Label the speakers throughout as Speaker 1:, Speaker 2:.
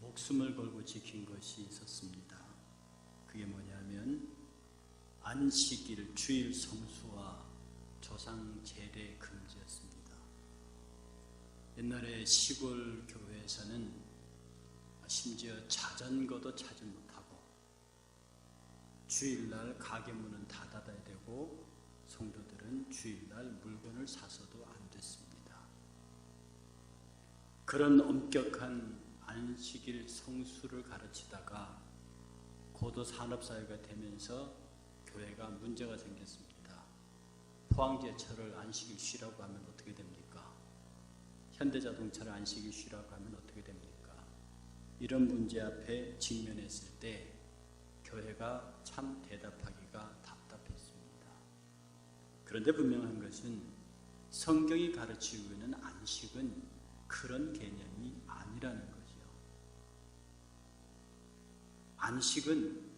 Speaker 1: 목숨을 걸고 지킨 것이 있었습니다. 그게 뭐냐면 안식일, 주일 성수와 조상 제례 금지였습니다. 옛날에 시골 교회에서는 심지어 자전거도 차지 못하고 주일날 가게 문은 다 닫아야 되고 성도들은 주일날 물건을 사서도 안 됐습니다. 그런 엄격한 안식일 성수를 가르치다가 고도 산업사회가 되면서 교회가 문제가 생겼습니다. 포항제철을 안식일 쉬라고 하면 어떻게 됩니까? 현대자동차를 안식일 쉬라고 하면 어떻게 됩니까? 이런 문제 앞에 직면했을 때 교회가 참 대답하기가 답답했습니다. 그런데 분명한 것은 성경이 가르치고 있는 안식은 그런 개념이 아니라는 거죠. 안식은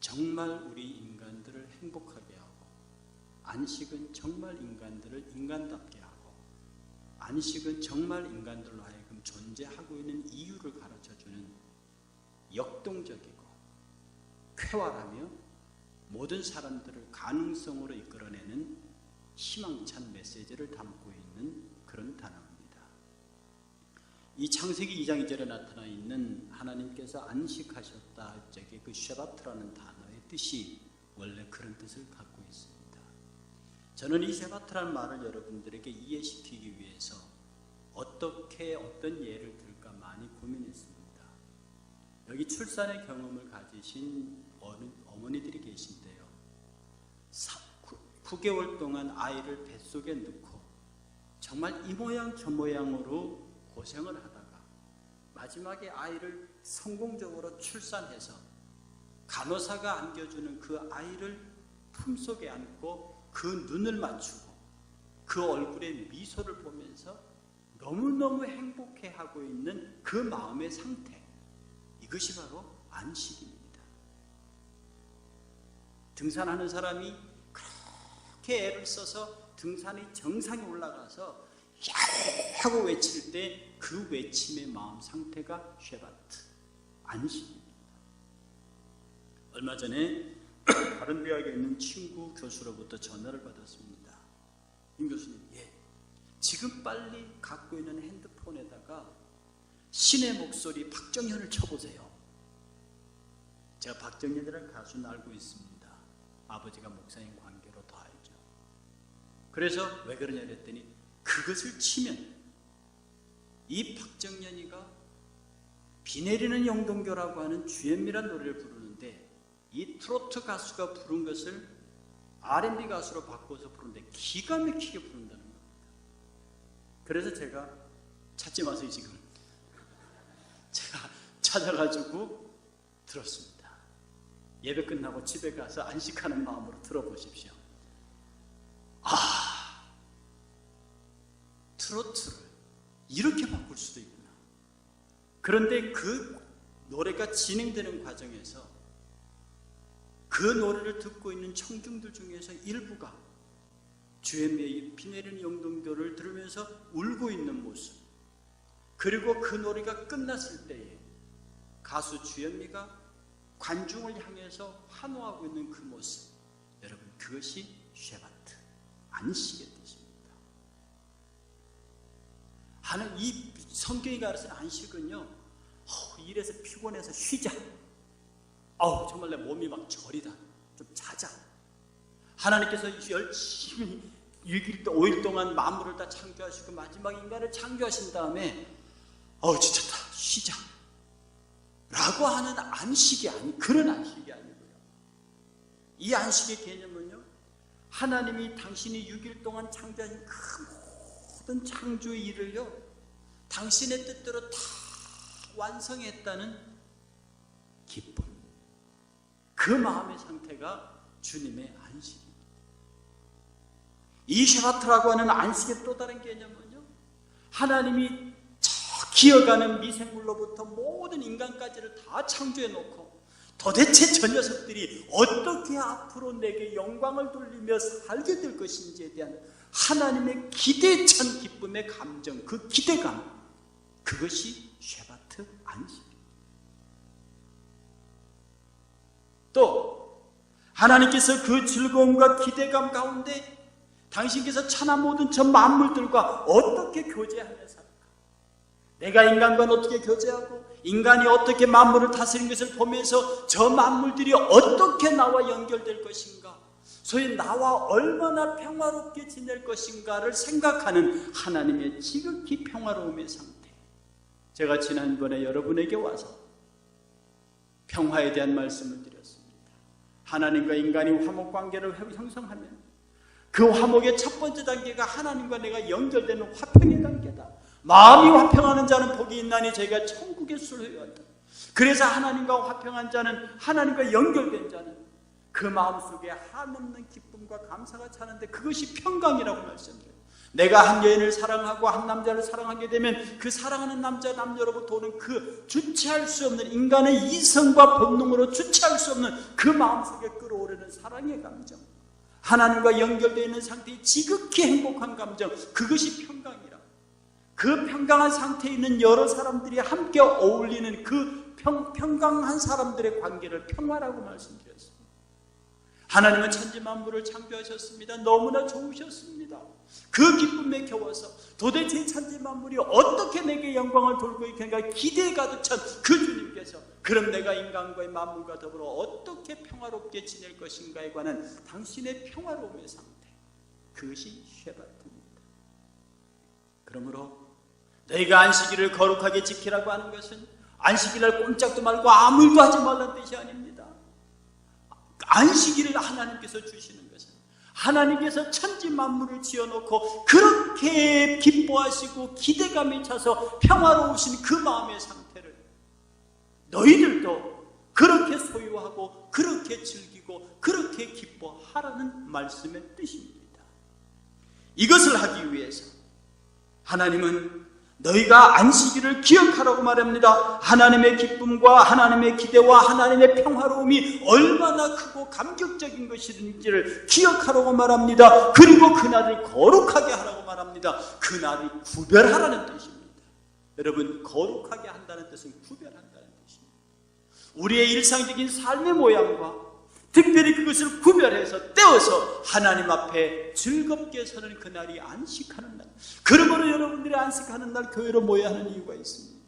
Speaker 1: 정말 우리 인간들을 행복하게 하고, 안식은 정말 인간들을 인간답게 하고, 안식은 정말 인간들로 하여금 존재하고 있는 이유를 가르쳐주는 역동적이고 쾌활하며 모든 사람들을 가능성으로 이끌어내는 희망찬 메시지를 담고 있는 그런 단어입니다. 이 창세기 2장 2절에 나타나 있는 하나님께서 안식하셨다 할 적에 그 쉐바트라는 단어의 뜻이 원래 그런 뜻을 갖고 있습니다. 저는 이 쉐바트라는 말을 여러분들에게 이해시키기 위해서 어떻게 어떤 예를 들까 많이 고민했습니다. 여기 출산의 경험을 가지신 어머니들이 계신데요. 9개월 동안 아이를 뱃속에 넣고 정말 이 모양 저 모양으로 고생을 하다가 마지막에 아이를 성공적으로 출산해서 간호사가 안겨주는 그 아이를 품속에 안고 그 눈을 맞추고 그 얼굴에 미소를 보면서 너무너무 행복해하고 있는 그 마음의 상태, 이것이 바로 안식입니다. 등산하는 사람이 그렇게 애를 써서 등산의 정상에 올라가서 야 하고 외칠 때 그 외침의 마음 상태가 쉐바트, 안식입니다. 얼마 전에 다른 대학에 있는 친구 교수로부터 전화를 받았습니다. 임 교수님, 지금 빨리 갖고 있는 핸드폰에다가 신의 목소리 박정현을 쳐보세요. 제가 박정현이라는 가수는 알고 있습니다. 아버지가 목사님 관계로 더 알죠. 그래서 왜 그러냐 그랬더니 그것을 치면 이 박정현이가 비 내리는 영동교라고 하는 주현미란 노래를 부르는데 이 트로트 가수가 부른 것을 R&B 가수로 바꿔서 부르는데 기가 막히게 부른다는 겁니다. 그래서 제가 찾지 마세요 지금. 제가 찾아가지고 들었습니다. 예배 끝나고 집에 가서 안식하는 마음으로 들어보십시오. 트로트를 이렇게 바꿀 수도 있구나. 그런데 그 노래가 진행되는 과정에서 그 노래를 듣고 있는 청중들 중에서 일부가 주현미의 비 내리는 영동교를 들으면서 울고 있는 모습, 그리고 그 노래가 끝났을 때에 가수 주현미가 관중을 향해서 환호하고 있는 그 모습, 여러분 그것이 쉐바트, 안식의 뜻입니다. 이 성경이 가르치는 안식은요, 일에서 피곤해서 쉬자. 정말 내 몸이 막 저리다. 좀 자자. 하나님께서 열심히 5일 동안 만물을 다 창조하시고 마지막 인간을 창조하신 다음에 지쳤다. 쉬자. 라고 하는 안식이 그런 안식이 아니고요. 이 안식의 개념은요, 하나님이 당신이 6일 동안 창조하신 그 모든 창조의 일을요, 당신의 뜻대로 다 완성했다는 기쁨, 그 마음의 상태가 주님의 안식입니다. 이 쉐바트라고 하는 안식의 또 다른 개념은요, 하나님이 저 기어가는 미생물로부터 모든 인간까지를 다 창조해 놓고 도대체 저 녀석들이 어떻게 앞으로 내게 영광을 돌리며 살게 될 것인지에 대한 하나님의 기대에 찬 기쁨의 감정, 그 기대감, 그것이 쉐바트 안식입니다. 하나님께서 그 즐거움과 기대감 가운데 당신께서 천하 모든 저 만물들과 어떻게 교제하며 살까? 내가 인간과 어떻게 교제하고 인간이 어떻게 만물을 다스린 것을 보면서 저 만물들이 어떻게 나와 연결될 것인가, 소위 나와 얼마나 평화롭게 지낼 것인가를 생각하는 하나님의 지극히 평화로움의 상태. 제가 지난번에 여러분에게 와서 평화에 대한 말씀을 드렸습니다. 하나님과 인간이 화목관계를 형성하면 그 화목의 첫 번째 단계가 하나님과 내가 연결되는 화평의 단계다. 마음이 화평하는 자는 복이 있나니 저희가 천국의 수로요한다. 그래서 하나님과 화평한 자는, 하나님과 연결된 자는 그 마음속에 한없는 기쁨과 감사가 차는데 그것이 평강이라고 말씀드려요. 내가 한 여인을 사랑하고 한 남자를 사랑하게 되면 그 사랑하는 남자 남녀로부터 오는 그 주체할 수 없는 인간의 이성과 본능으로 주체할 수 없는 그 마음속에 끌어오르는 사랑의 감정, 하나님과 연결되어 있는 상태의 지극히 행복한 감정, 그것이 평강이라. 그 평강한 상태에 있는 여러 사람들이 함께 어울리는 그 평강한 사람들의 관계를 평화라고 말씀드렸습니다. 하나님은 천지만물을 창조하셨습니다. 너무나 좋으셨습니다. 그 기쁨에 겨워서 도대체 천지만물이 어떻게 내게 영광을 돌고 있겠는가 기대에 가득 찬 그 주님께서 그럼 내가 인간과의 만물과 더불어 어떻게 평화롭게 지낼 것인가에 관한 당신의 평화로움의 상태, 그것이 쉐바트입니다. 그러므로 너희가 안식일을 거룩하게 지키라고 하는 것은 안식일날 꼼짝도 말고 아무 일도 하지 말라는 뜻이 아닙니다. 안식일을 하나님께서 주시는 것은 하나님께서 천지 만물을 지어놓고 그렇게 기뻐하시고 기대감에 차서 평화로우신 그 마음의 상태를 너희들도 그렇게 소유하고 그렇게 즐기고 그렇게 기뻐하라는 말씀의 뜻입니다. 이것을 하기 위해서 하나님은 너희가 안식일을 기억하라고 말합니다. 하나님의 기쁨과 하나님의 기대와 하나님의 평화로움이 얼마나 크고 감격적인 것인지를 기억하라고 말합니다. 그리고 그날을 거룩하게 하라고 말합니다. 그날을 구별하라는 뜻입니다. 여러분, 거룩하게 한다는 뜻은 구별한다는 뜻입니다. 우리의 일상적인 삶의 모양과 특별히 그것을 구별해서 떼어서 하나님 앞에 즐겁게 서는 그날이 안식하는 날. 그러므로 여러분들이 안식하는 날 교회로 모여야 하는 이유가 있습니다.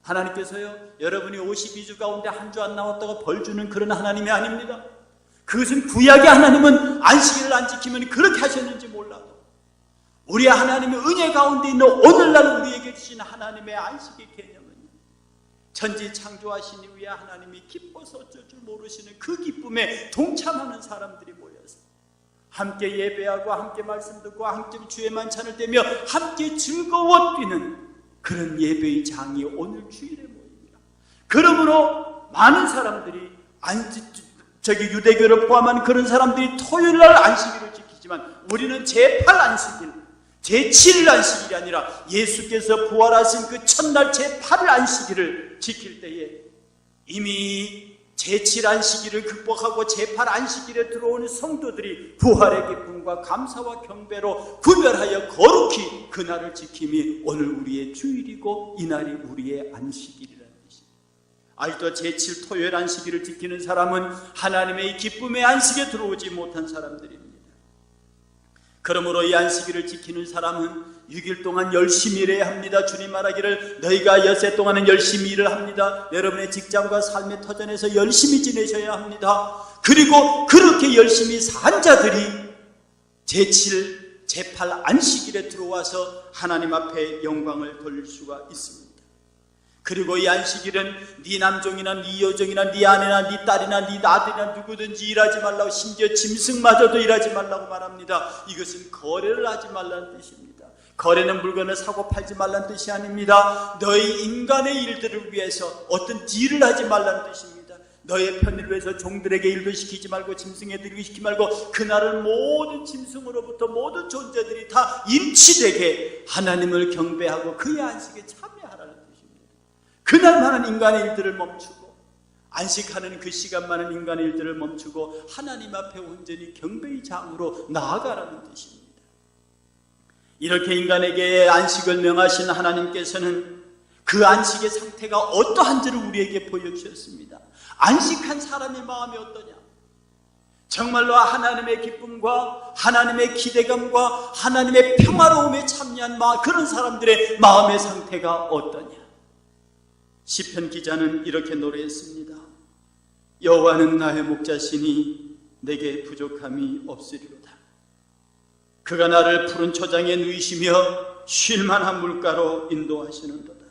Speaker 1: 하나님께서요, 여러분이 52주 가운데 한 주 안 나왔다고 벌 주는 그런 하나님이 아닙니다. 그것은 구약의 하나님은 안식일을 안 지키면 그렇게 하셨는지 몰라도 우리 하나님의 은혜 가운데 있는 오늘날 우리에게 주신 하나님의 안식의 개념은 천지 창조하신 이후에 하나님이 기뻐서 어쩔 줄 모르시는 그 기쁨에 동참하는 사람들이 모여서 함께 예배하고 함께 말씀 듣고 함께 주의 만찬을 떼며 함께 즐거워 뛰는 그런 예배의 장이 오늘 주일의 모임이라. 그러므로 많은 사람들이 유대교를 포함한 그런 사람들이 토요일날 안식일을 지키지만 우리는 제8 안식일, 제7일 안식일이 아니라 예수께서 부활하신 그 첫날 제8일 안식일을 지킬 때에 이미 제7 안식일을 극복하고 제8 안식일에 들어오는 성도들이 부활의 기쁨과 감사와 경배로 구별하여 거룩히 그날을 지킴이 오늘 우리의 주일이고 이날이 우리의 안식일이라는 뜻입니다. 아직도 제7 토요일 안식일을 지키는 사람은 하나님의 기쁨의 안식에 들어오지 못한 사람들입니다. 그러므로 이 안식일을 지키는 사람은 6일 동안 열심히 일해야 합니다. 주님 말하기를 너희가 엿새 동안은 열심히 일을 합니다. 여러분의 직장과 삶의 터전에서 열심히 지내셔야 합니다. 그리고 그렇게 열심히 산 자들이 제7, 제8 안식일에 들어와서 하나님 앞에 영광을 돌릴 수가 있습니다. 그리고 이 안식일은 네 남종이나 네 여종이나 네 아내나 네 딸이나 네 아들이나 누구든지 일하지 말라고, 심지어 짐승마저도 일하지 말라고 말합니다. 이것은 거래를 하지 말라는 뜻입니다. 거래는 물건을 사고 팔지 말라는 뜻이 아닙니다. 너희 인간의 일들을 위해서 어떤 딜을 하지 말라는 뜻입니다. 너의 편의를 위해서 종들에게 일도 시키지 말고 짐승에게 일도 시키지 말고 그날은 모든 짐승으로부터 모든 존재들이 다 일치되게 하나님을 경배하고 그의 안식에 참여하라는 뜻입니다. 그날만은 인간의 일들을 멈추고 안식하는 그 시간만은 인간의 일들을 멈추고 하나님 앞에 온전히 경배의 장으로 나아가라는 뜻입니다. 이렇게 인간에게 안식을 명하신 하나님께서는 그 안식의 상태가 어떠한지를 우리에게 보여주셨습니다. 안식한 사람의 마음이 어떠냐? 정말로 하나님의 기쁨과 하나님의 기대감과 하나님의 평화로움에 참여한 그런 사람들의 마음의 상태가 어떠냐? 시편 기자는 이렇게 노래했습니다. 여호와는 나의 목자시니 내게 부족함이 없으리로다. 그가 나를 푸른 초장에 누이시며 쉴만한 물가로 인도하시는도다.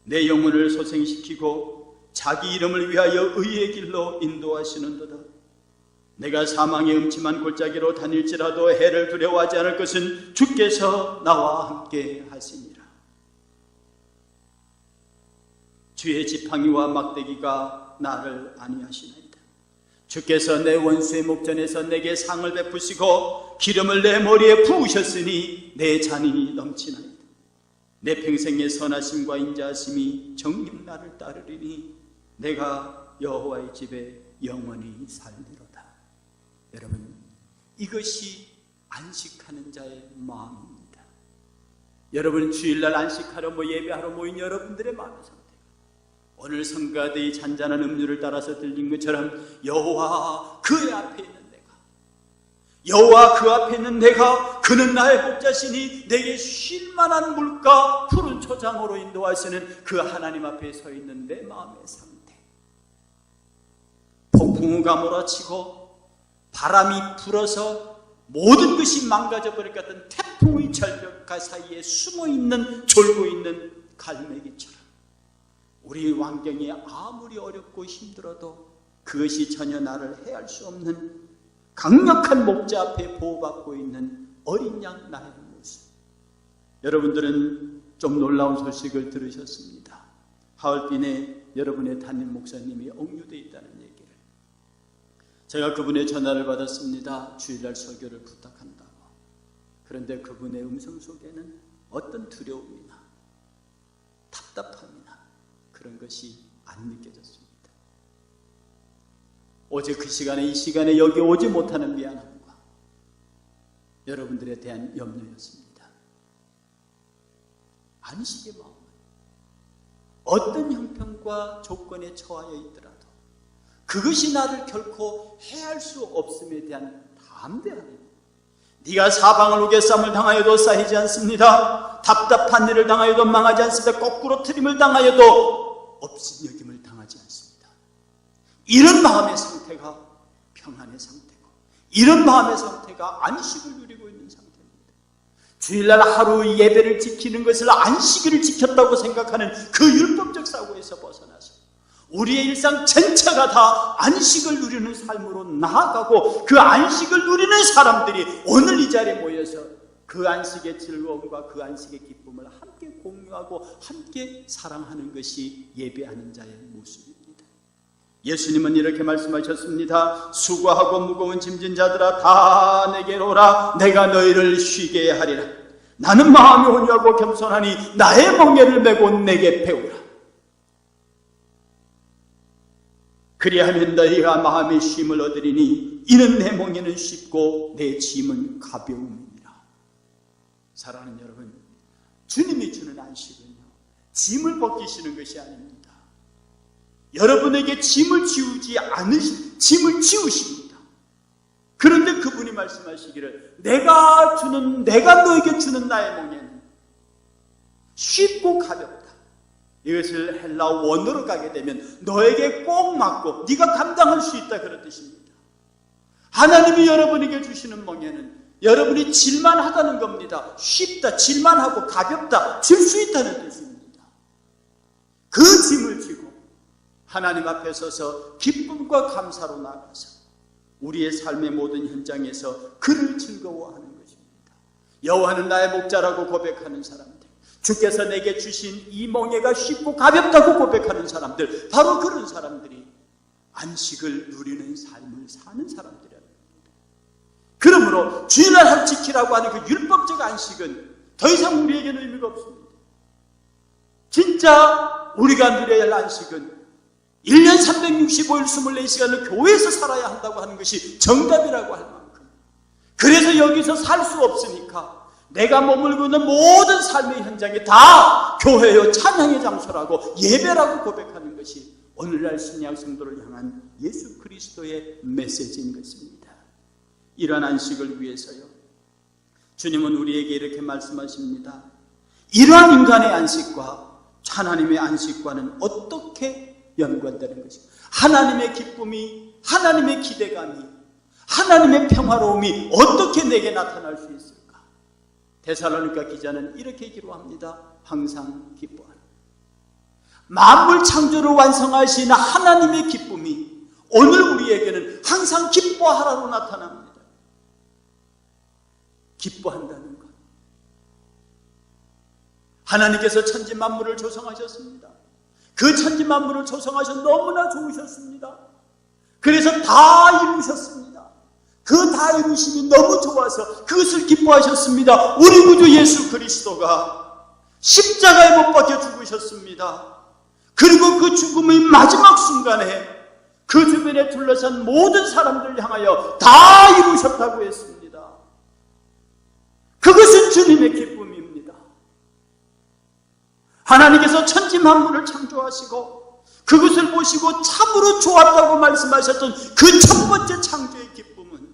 Speaker 1: 내 영혼을 소생시키고 자기 이름을 위하여 의의 길로 인도하시는도다. 내가 사망의 음침한 골짜기로 다닐지라도 해를 두려워하지 않을 것은 주께서 나와 함께 하시니라. 주의 지팡이와 막대기가 나를 안위하시나이다. 주께서 내 원수의 목전에서 내게 상을 베푸시고 기름을 내 머리에 부으셨으니 내 잔이 넘치나이다. 내 평생의 선하심과 인자하심이 정녕 나를 따르리니 내가 여호와의 집에 영원히 살리로다. 여러분, 이것이 안식하는 자의 마음입니다. 여러분, 주일날 안식하러 예배하러 모인 여러분들의 마음의 상태, 오늘 성가대의 잔잔한 음료를 따라서 들린 것처럼 여호와 그 앞에 있는 내가, 여호와 그 앞에 있는 내가, 그는 나의 목자시니 내게 쉴만한 물가 푸른 초장으로 인도하시는 그 하나님 앞에 서 있는 내 마음의 상태. 폭풍우가 몰아치고 바람이 불어서 모든 것이 망가져버릴 것 같은 태풍의 절벽가 사이에 숨어있는, 졸고 있는 갈매기처럼 우리 환경이 아무리 어렵고 힘들어도 그것이 전혀 나를 해할 수 없는 강력한 목자 앞에 보호받고 있는 어린 양 나의 모습. 여러분들은 좀 놀라운 소식을 들으셨습니다. 하얼빈에 여러분의 담임 목사님이 억류되어 있다는 얘기를. 제가 그분의 전화를 받았습니다. 주일날 설교를 부탁한다고. 그런데 그분의 음성 속에는 어떤 두려움이나 답답함이나 그런 것이 안 느껴졌습니다. 어제 그 시간에 이 시간에 여기 오지 못하는 미안함과 여러분들에 대한 염려였습니다. 안식의 마음은 어떤 형편과 조건에 처하여 있더라도 그것이 나를 결코 해할 수 없음에 대한 담대함. 네가 사방을 우겨쌈을 당하여도 쌓이지 않습니다. 답답한 일을 당하여도 망하지 않습니다. 거꾸로 트림을 당하여도 업신여김을 당하지 않습니다. 이런 마음의 상태가 평안의 상태고, 이런 마음의 상태가 안식을 누리고 있는 상태입니다. 주일날 하루 예배를 지키는 것을 안식일을 지켰다고 생각하는 그 율법적 사고에서 벗어나서 우리의 일상 전체가 다 안식을 누리는 삶으로 나아가고, 그 안식을 누리는 사람들이 오늘 이 자리에 모여서 그 안식의 즐거움과 그 안식의 기쁨을 함께 공유하고 함께 사랑하는 것이 예배하는 자의 모습입니다. 예수님은 이렇게 말씀하셨습니다. 수고하고 무거운 짐진 자들아 다 내게로 오라. 내가 너희를 쉬게 하리라. 나는 마음이 온유하고 겸손하니 나의 멍에를 메고 내게 배우라. 그리하면 너희가 마음의 쉼을 얻으리니 이는 내 멍에는 쉽고 내 짐은 가벼움이니라. 사랑하는 여러분, 주님이 주는 안식은요, 짐을 벗기시는 것이 아닙니다. 여러분에게 짐을 지우십니다. 그런데 그분이 말씀하시기를 내가 너에게 주는 나의 멍에는 쉽고 가볍다. 이것을 헬라 원어로 가게 되면 너에게 꼭 맞고 네가 감당할 수 있다, 그런 뜻입니다. 하나님이 여러분에게 주시는 멍에는 여러분이 질만하다는 겁니다. 쉽다, 질만하고 가볍다, 질 수 있다는 뜻입니다. 그 짐을 지고 하나님 앞에 서서 기쁨과 감사로 나가서 우리의 삶의 모든 현장에서 그를 즐거워하는 것입니다. 여호와는 나의 목자라고 고백하는 사람들, 주께서 내게 주신 이 멍에가 쉽고 가볍다고 고백하는 사람들, 바로 그런 사람들이 안식을 누리는 삶을 사는 사람들이라는 겁니다. 그러므로 주일날 지키라고 하는 그 율법적 안식은 더 이상 우리에게는 의미가 없습니다. 진짜 우리가 누려야 할 안식은 1년 365일 24시간을 교회에서 살아야 한다고 하는 것이 정답이라고 할 만큼, 그래서 여기서 살 수 없으니까 내가 머물고 있는 모든 삶의 현장이 다 교회요 찬양의 장소라고 예배라고 고백하는 것이 오늘날 신약 성도를 향한 예수 그리스도의 메시지인 것입니다. 이러한 안식을 위해서요, 주님은 우리에게 이렇게 말씀하십니다. 이러한 인간의 안식과 하나님의 안식과는 어떻게 연관되는 것인가? 하나님의 기쁨이, 하나님의 기대감이, 하나님의 평화로움이 어떻게 내게 나타날 수 있을까? 데살로니가 기자는 이렇게 기록합니다. 항상 기뻐하라. 만물 창조를 완성하신 하나님의 기쁨이 오늘 우리에게는 항상 기뻐하라로 나타납니다. 기뻐한다는 것. 하나님께서 천지 만물을 조성하셨습니다. 그 천지 만물을 조성하셔서 너무나 좋으셨습니다. 그래서 다 이루셨습니다. 그 다 이루심이 너무 좋아서 그것을 기뻐하셨습니다. 우리 구주 예수 그리스도가 십자가에 못 박혀 죽으셨습니다. 그리고 그 죽음의 마지막 순간에 그 주변에 둘러싼 모든 사람들을 향하여 다 이루셨다고 했습니다. 그것은 주님의 기쁨입니다. 하나님께서 천지 만물을 창조하시고 그것을 보시고 참으로 좋았다고 말씀하셨던 그 첫 번째 창조의 기쁨은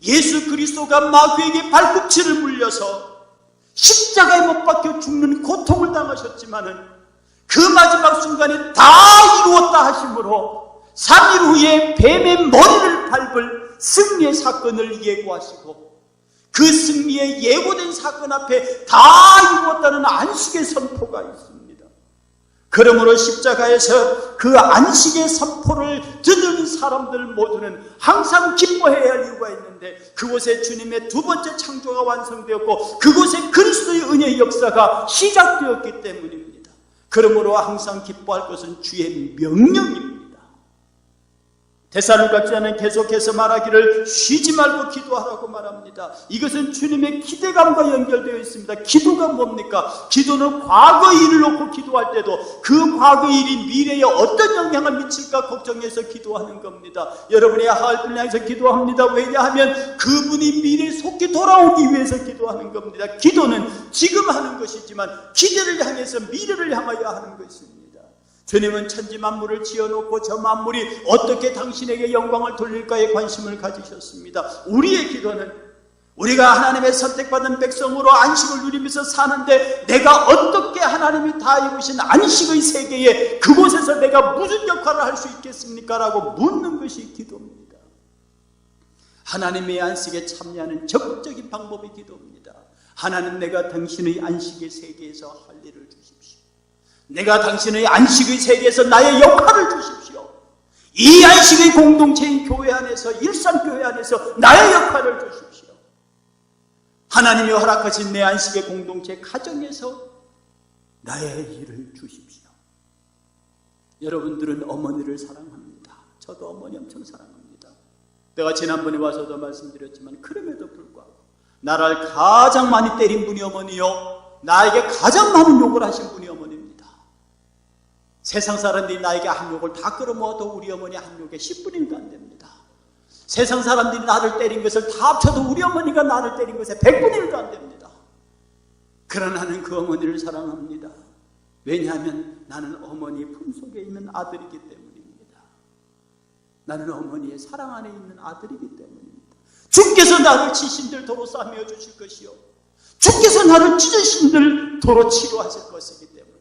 Speaker 1: 예수 그리스도가 마귀에게 발꿈치를 물려서 십자가에 못 박혀 죽는 고통을 당하셨지만은 그 마지막 순간에 다 이루었다 하심으로 3일 후에 뱀의 머리를 밟을 승리의 사건을 예고하시고 그 승리의 예고된 사건 앞에 다 이루었다는 안식의 선포가 있습니다. 그러므로 십자가에서 그 안식의 선포를 듣는 사람들 모두는 항상 기뻐해야 할 이유가 있는데 그곳에 주님의 두 번째 창조가 완성되었고 그곳에 그리스도의 은혜의 역사가 시작되었기 때문입니다. 그러므로 항상 기뻐할 것은 주의 명령입니다. 데살로니가 기자는 계속해서 말하기를 쉬지 말고 기도하라고 말합니다. 이것은 주님의 기대감과 연결되어 있습니다. 기도가 뭡니까? 기도는 과거 일을 놓고 기도할 때도 그 과거 일이 미래에 어떤 영향을 미칠까 걱정해서 기도하는 겁니다. 여러분이 하을분을 향해서 기도합니다. 왜냐하면 그분이 미래에 속히 돌아오기 위해서 기도하는 겁니다. 기도는 지금 하는 것이지만 기대를 향해서 미래를 향하여 하는 것입니다. 주님은 천지 만물을 지어놓고 저 만물이 어떻게 당신에게 영광을 돌릴까에 관심을 가지셨습니다. 우리의 기도는 우리가 하나님의 선택받은 백성으로 안식을 누리면서 사는데 내가 어떻게 하나님이 다 이루신 안식의 세계에 그곳에서 내가 무슨 역할을 할 수 있겠습니까? 라고 묻는 것이 기도입니다. 하나님의 안식에 참여하는 적극적인 방법이 기도입니다. 하나님, 내가 당신의 안식의 세계에서 할 일을 주십시오. 내가 당신의 안식의 세계에서 나의 역할을 주십시오. 이 안식의 공동체인 교회 안에서, 일상교회 안에서 나의 역할을 주십시오. 하나님이 허락하신 내 안식의 공동체 가정에서 나의 일을 주십시오. 여러분들은 어머니를 사랑합니다. 저도 어머니 엄청 사랑합니다. 내가 지난번에 와서도 말씀드렸지만 그럼에도 불구하고 나를 가장 많이 때린 분이 어머니요, 나에게 가장 많은 욕을 하신 분이 어머니입니다. 세상 사람들이 나에게 한 욕을 다 끌어모아도 우리 어머니 한 욕에 10분의 1도 안 됩니다. 세상 사람들이 나를 때린 것을 다 합쳐도 우리 어머니가 나를 때린 것에 100분의 1도 안 됩니다. 그러나 나는 그 어머니를 사랑합니다. 왜냐하면 나는 어머니 품속에 있는 아들이기 때문입니다. 나는 어머니의 사랑 안에 있는 아들이기 때문입니다. 주께서 나를 치신들 도로 싸매어 주실 것이요, 주께서 나를 찢으신들 도로 치료하실 것이기 때문에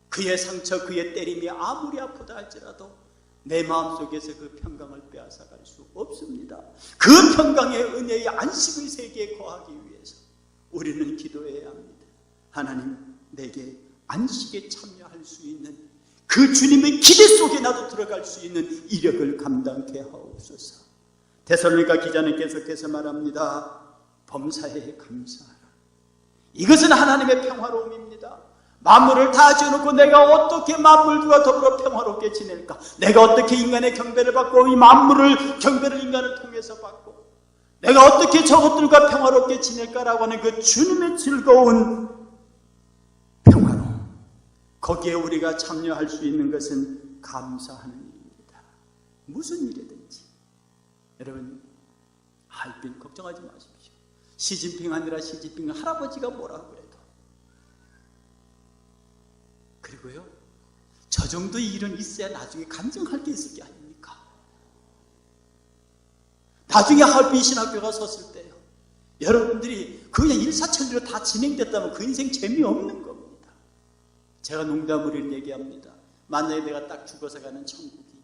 Speaker 1: 그의 상처, 그의 때림이 아무리 아프다 할지라도 내 마음속에서 그 평강을 빼앗아갈 수 없습니다. 그 평강의 은혜의 안식의 세계에 거하기 위해서 우리는 기도해야 합니다. 하나님, 내게 안식에 참여할 수 있는 그 주님의 기대 속에 나도 들어갈 수 있는 이력을 감당케 하옵소서. 데살로니가 기자는 계속해서 말합니다. 범사에 감사하라. 이것은 하나님의 평화로움입니다. 만물을 다 지어놓고 내가 어떻게 만물과 더불어 평화롭게 지낼까? 내가 어떻게 인간의 경배를 받고 이 만물을 경배를 인간을 통해서 받고 내가 어떻게 저것들과 평화롭게 지낼까라고 하는 그 주님의 즐거운 평화로움, 거기에 우리가 참여할 수 있는 것은 감사하는 일입니다. 무슨 일이든지. 여러분, 할빈 걱정하지 마십시오. 시진핑 아니라 시진핑 할아버지가 뭐라고 해도, 그리고요, 저 정도의 일은 있어야 나중에 간증할 게 있을 게 아닙니까? 나중에 하얼빈 신학교가 섰을 때요, 여러분들이 그냥 일사천리로 다 진행됐다면 그 인생 재미없는 겁니다. 제가 농담으로 얘기합니다. 만약에 내가 딱 죽어서 가는 천국이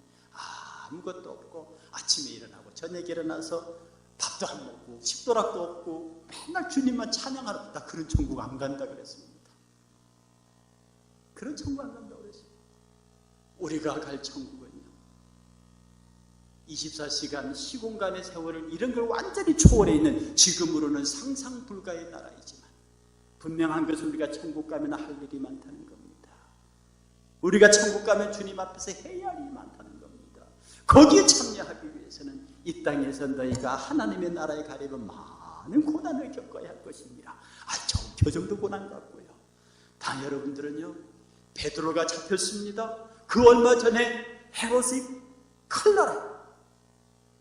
Speaker 1: 아무것도 없고 아침에 일어나고 저녁에 일어나서 밥도 안 먹고 식도락도 없고 맨날 주님만 찬양하라, 나 그런 천국 안 간다 그랬습니다. 그런 천국 안 간다고 그랬어요. 우리가 갈 천국은요, 24시간 시공간의 세월을 이런 걸 완전히 초월해 있는 지금으로는 상상 불가의 나라이지만 분명한 것은 우리가 천국 가면 할 일이 많다는 겁니다. 우리가 천국 가면 주님 앞에서 해야 할 일이 많다는 겁니다. 거기에 참여하기 위해서는 이 땅에서 너희가 하나님의 나라에 가려면 많은 고난을 겪어야 할 것입니다. 저 정도 고난 같고요. 다 여러분들은요, 베드로가 잡혔습니다. 그 얼마 전에 헤롯이 칼날에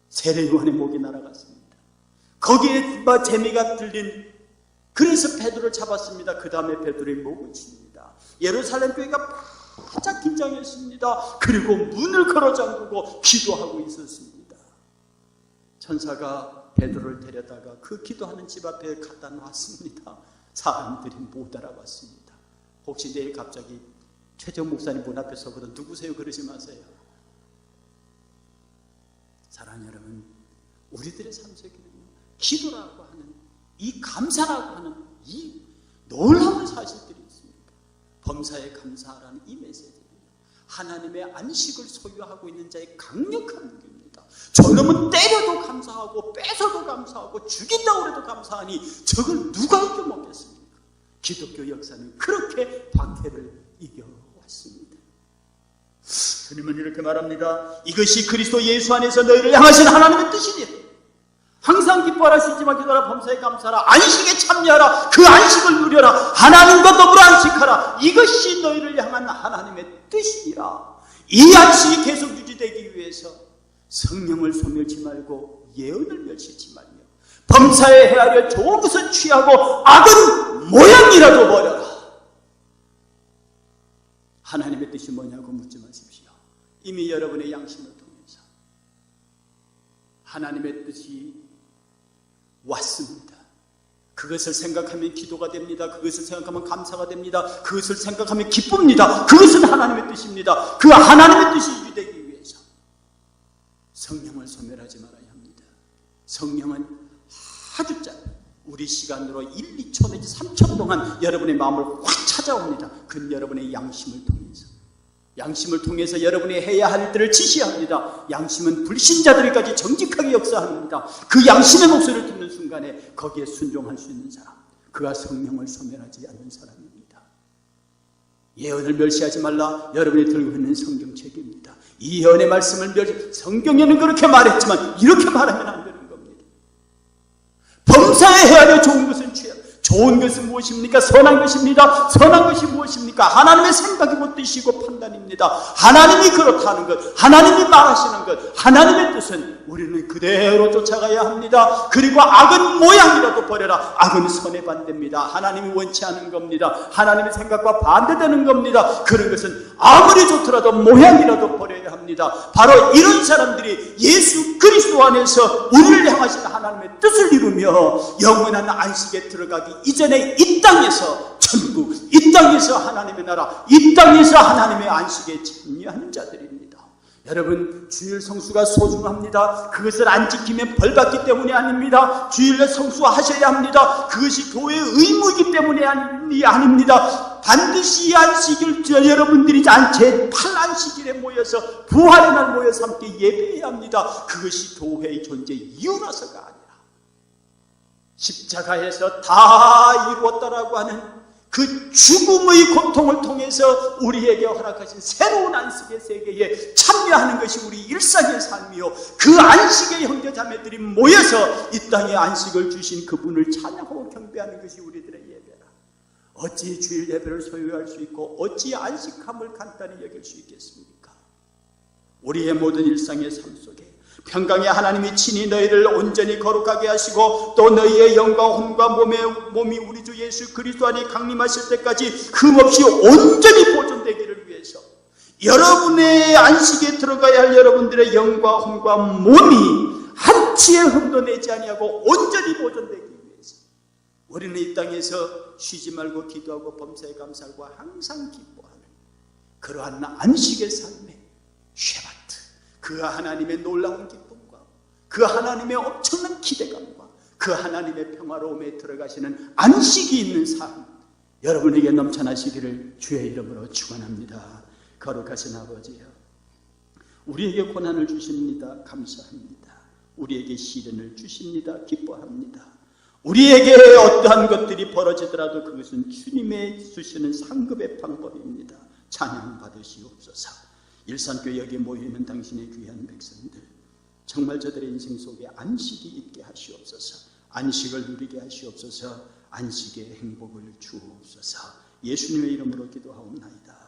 Speaker 1: 세례 요한의 목이 날아갔습니다. 거기에 재미가 들린, 그래서 베드로를 잡았습니다. 그 다음에 베드로의 목을 칩니다. 예루살렘 교회가 바짝 긴장했습니다. 그리고 문을 걸어 잠그고 기도하고 있었습니다. 천사가 베드로를 데려다가 그 기도하는 집 앞에 갖다 놨습니다. 사람들이 못 알아봤습니다. 혹시 내일 갑자기 최정 목사님 문 앞에 서거든 누구세요? 그러지 마세요. 사랑하는 여러분, 우리들의 삶 속에는 기도라고 하는, 이 감사라고 하는 이 놀라운 사실들이 있습니다. 범사에 감사하라는 이 메시지는 하나님의 안식을 소유하고 있는 자의 강력한 무기입니다. 저놈은 때려도 감사하고 뺏어도 감사하고 죽인다고 해도 감사하니 저걸 누가 이겨먹겠습니까? 기독교 역사는 그렇게 박해를 이겨왔습니다. 주님은 이렇게 말합니다. 이것이 그리스도 예수 안에서 너희를 향하신 하나님의 뜻이니 항상 기뻐하라, 쉬지마 기도하라, 범사에 감사하라, 안식에 참여하라, 그 안식을 누려라, 하나님과 더불어 안식하라. 이것이 너희를 향한 하나님의 뜻이니라. 이 안식이 계속 유지되기 위해서 성령을 소멸치 말고 예언을 멸시치 말며 범사에 헤아려 좋은 것을 취하고 악은 모양이라도 버려라. 하나님의 뜻이 뭐냐고 묻지 마십시오. 이미 여러분의 양심을 통해서 하나님의 뜻이 왔습니다. 그것을 생각하면 기도가 됩니다. 그것을 생각하면 감사가 됩니다. 그것을 생각하면 기쁩니다. 그것은 하나님의 뜻입니다. 그 하나님의 뜻이 유지되기 위해서 성령을 소멸하지 말아야 합니다. 성령은 아주 짧은 우리 시간으로 1, 2초 내지 3초 동안 여러분의 마음을 확 찾아옵니다. 그건 여러분의 양심을 통해서, 양심을 통해서 여러분이 해야 할 일들을 지시합니다. 양심은 불신자들에게까지 정직하게 역사합니다. 그 양심의 목소리를 듣는 순간에 거기에 순종할 수 있는 사람, 그가 성령을 소멸하지 않는 사람입니다. 예언을 멸시하지 말라, 여러분이 들고 있는 성경책입니다. 이 예언의 말씀을 성경에는 그렇게 말했지만 이렇게 말하면 안 되는 겁니다. 범사에 헤아려 좋은 것은 취하라. 좋은 것은 무엇입니까? 선한 것입니다. 선한 것이 무엇입니까? 하나님의 생각이고 뜻이고 판단입니다. 하나님이 그렇다는 것, 하나님이 말하시는 것, 하나님의 뜻은 우리는 그대로 쫓아가야 합니다. 그리고 악은 모양이라도 버려라. 악은 선의 반대입니다. 하나님이 원치 않은 겁니다. 하나님의 생각과 반대되는 겁니다. 그런 것은 아무리 좋더라도 모양이라도 버려야 합니다. 바로 이런 사람들이 예수 그리스도 안에서 우리를 향하신 하나님의 뜻을 이루며 영원한 안식에 들어가기 이전에 이 땅에서 천국, 이 땅에서 하나님의 나라, 이 땅에서 하나님의 안식에 참여하는 자들입니다. 여러분, 주일 성수가 소중합니다. 그것을 안 지키면 벌받기 때문이 아닙니다. 주일에 성수하셔야 합니다. 그것이 교회의 의무이기 때문이 아닙니다. 반드시 이 안식일 여러분들이 제8안식일에 모여서 부활의 날 모여서 함께 예배해야 합니다. 그것이 교회의 존재 이유라서가 아니라 십자가에서 다 이루었다라고 하는 그 죽음의 고통을 통해서 우리에게 허락하신 새로운 안식의 세계에 참여하는 것이 우리 일상의 삶이요, 그 안식의 형제자매들이 모여서 이 땅에 안식을 주신 그분을 찬양하고 경배하는 것이 우리들의 예배라. 어찌 주일 예배를 소유할 수 있고 어찌 안식함을 간단히 여길 수 있겠습니까? 우리의 모든 일상의 삶 속에 평강의 하나님이 친히 너희를 온전히 거룩하게 하시고 또 너희의 영과 혼과 몸이 우리 주 예수 그리스도 안에 강림하실 때까지 흠없이 온전히 보존되기를 위해서 여러분의 안식에 들어가야 할 여러분들의 영과 혼과 몸이 한치의 흠도 내지 아니하고 온전히 보존되기 위해서 우리는 이 땅에서 쉬지 말고 기도하고 범사에 감사하고 항상 기뻐하는 그러한 안식의 삶의 쉐바트, 그 하나님의 놀라운 기쁨과 그 하나님의 엄청난 기대감과 그 하나님의 평화로움에 들어가시는 안식이 있는 삶, 여러분에게 넘쳐나시기를 주의 이름으로 축원합니다. 거룩하신 아버지여, 우리에게 고난을 주십니다. 감사합니다. 우리에게 시련을 주십니다. 기뻐합니다. 우리에게 어떠한 것들이 벌어지더라도 그것은 주님의 주시는 상급의 방법입니다. 찬양 받으시옵소서. 일산교회 여기 모여있는 당신의 귀한 백성들, 정말 저들의 인생 속에 안식이 있게 하시옵소서. 안식을 누리게 하시옵소서. 안식의 행복을 주옵소서. 예수님의 이름으로 기도하옵나이다.